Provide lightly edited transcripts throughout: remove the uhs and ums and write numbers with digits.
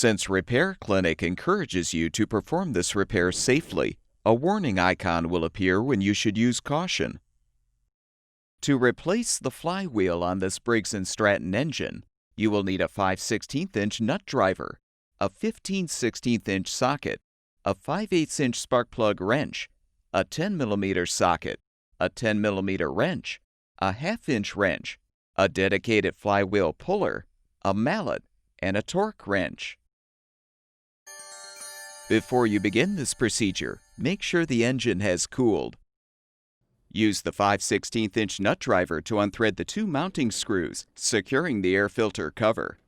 Since Repair Clinic encourages you to perform this repair safely, a warning icon will appear when you should use caution. To replace the flywheel on this Briggs Stratton engine, you will need a 5/16" nut driver, a 15/16" socket, a 5/8" spark plug wrench, a 10mm socket, a 10mm wrench, a 1/2" wrench, a dedicated flywheel puller, a mallet, and a torque wrench. Before you begin this procedure, make sure the engine has cooled. Use the 5/16" nut driver to unthread the 2 mounting screws, securing the air filter cover.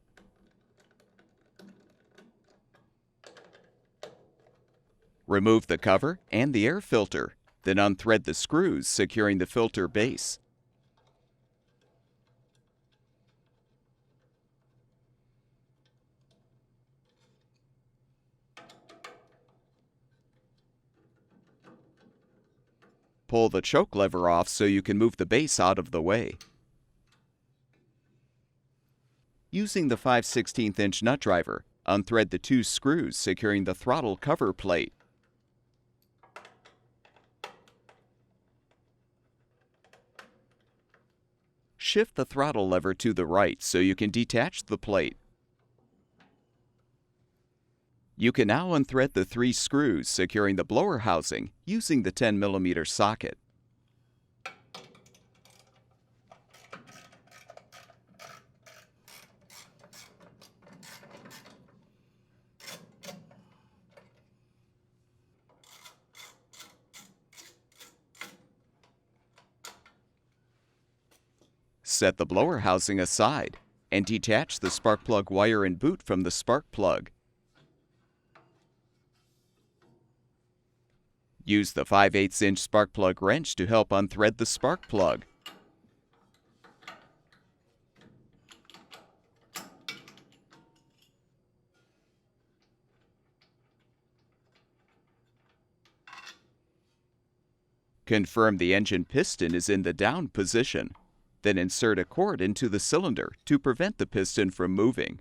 Remove the cover and the air filter, then unthread the screws, securing the filter base. Pull the choke lever off so you can move the base out of the way. Using the 5/16" nut driver, unthread the 2 screws securing the throttle cover plate. Shift the throttle lever to the right so you can detach the plate. You can now unthread the 3 screws securing the blower housing using the 10mm socket. Set the blower housing aside and detach the spark plug wire and boot from the spark plug. Use the 5/8" spark plug wrench to help unthread the spark plug. Confirm the engine piston is in the down position. Then insert a cord into the cylinder to prevent the piston from moving.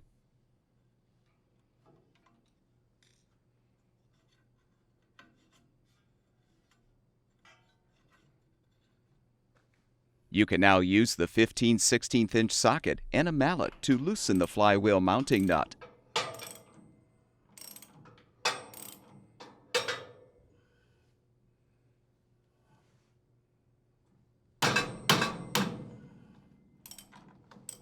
You can now use the 15/16" socket and a mallet to loosen the flywheel mounting nut.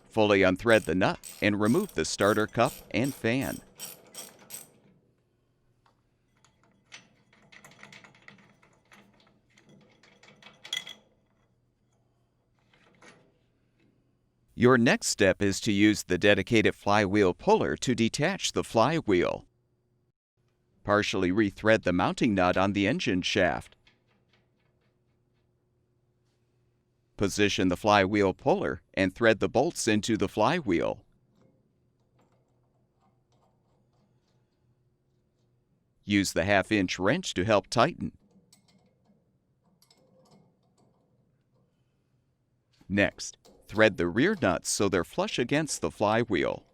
Fully unthread the nut and remove the starter cup and fan. Your next step is to use the dedicated flywheel puller to detach the flywheel. Partially rethread the mounting nut on the engine shaft. Position the flywheel puller and thread the bolts into the flywheel. Use the 1/2" wrench to help tighten. Next, thread the rear nuts so they're flush against the flywheel.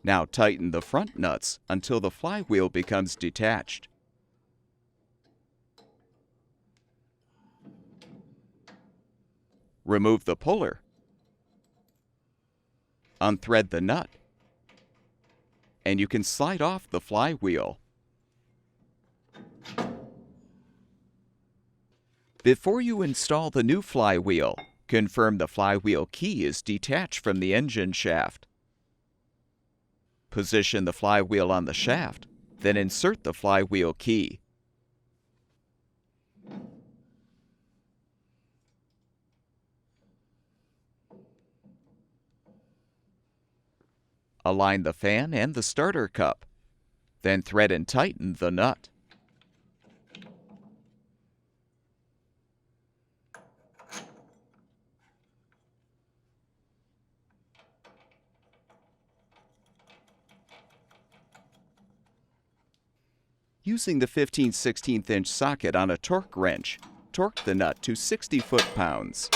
Now tighten the front nuts until the flywheel becomes detached. Remove the puller. Unthread the nut. And you can slide off the flywheel. Before you install the new flywheel, confirm the flywheel key is detached from the engine shaft. Position the flywheel on the shaft, then insert the flywheel key. Align the fan and the starter cup, then thread and tighten the nut. Using the 15/16" socket on a torque wrench, torque the nut to 60 foot-pounds.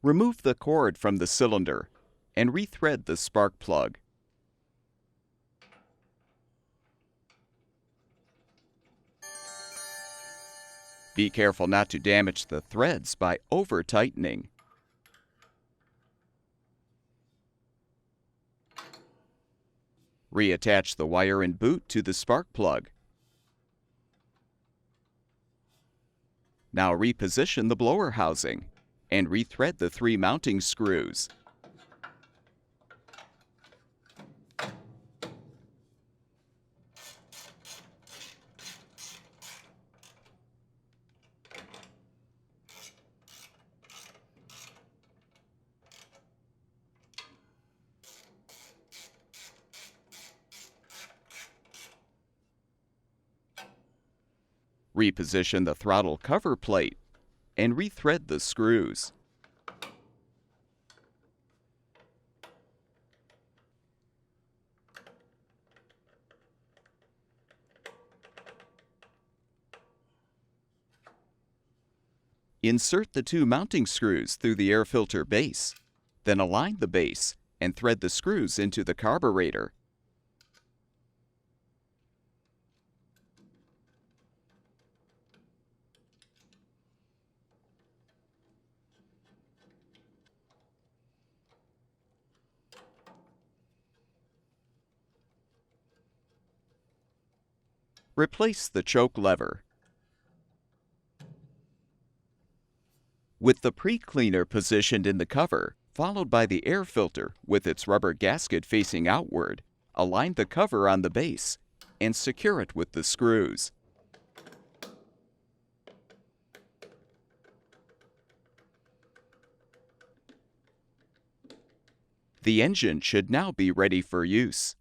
Remove the cord from the cylinder and rethread the spark plug. Be careful not to damage the threads by over-tightening. Reattach the wire and boot to the spark plug. Now reposition the blower housing and rethread the 3 mounting screws. Reposition the throttle cover plate and rethread the screws. Insert the 2 mounting screws through the air filter base. Then align the base and thread the screws into the carburetor. Replace the choke lever. With the pre-cleaner positioned in the cover, followed by the air filter with its rubber gasket facing outward, align the cover on the base and secure it with the screws. The engine should now be ready for use.